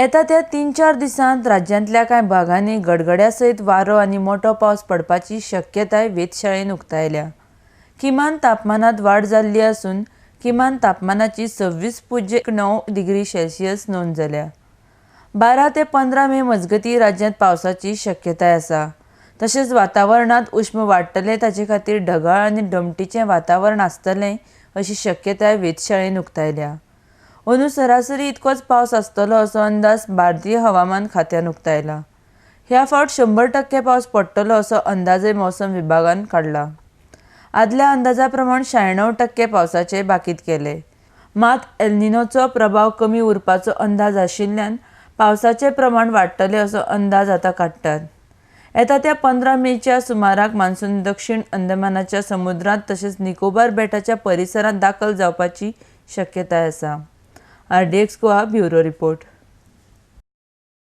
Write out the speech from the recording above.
येता त्या 3-4 दिसांत राज्यांतल्या कांय भागांनी गडगड्या सयत वारो आनी मोठो पावस पडपाची शक्यताय वेधशाळेन उक्तायल्या। किमान तापमानात वाड जाल्ली आसून किमान तापमानाची 26.9 डिग्री सेल्सियस नोंद जाल्या। 12 ते 15 मे मजगतीं राज्यांत पावसाची शक्यताय आसा। तशेंच वातावरणांत उष्म वाडटले ताचे खातीर ढगाळ आनी दमटीचें वातावरण आसतलें अशी शक्यताय वेधशाळेन उक्तायल्या। अंदू सरासरी इतकोच पावस आसतलो असो अंदाज भारतीय हवामान खात्यान उक्तायला। ह्या फावट 100% पावस पडटलो असो अंदाजय मौसम विभागान काडला। आदल्या अंदाजा प्रमाण 96% पावसाचे बाकीत केले। मात एल निनोचो प्रभाव कमी उरपाचो अंदाज आशिल्ल्यान पावसाचे प्रमाण वाडटले असो अंदाज आतां काडटात। येता त्या 15 मेच्या सुमाराक मान्सून दक्षिण अंदमानाच्या समुद्रांत तशेंच निकोबार बेटाच्या परिसरांत दाखल जावपाची शक्यताय आसा। RDX Goa bureau report.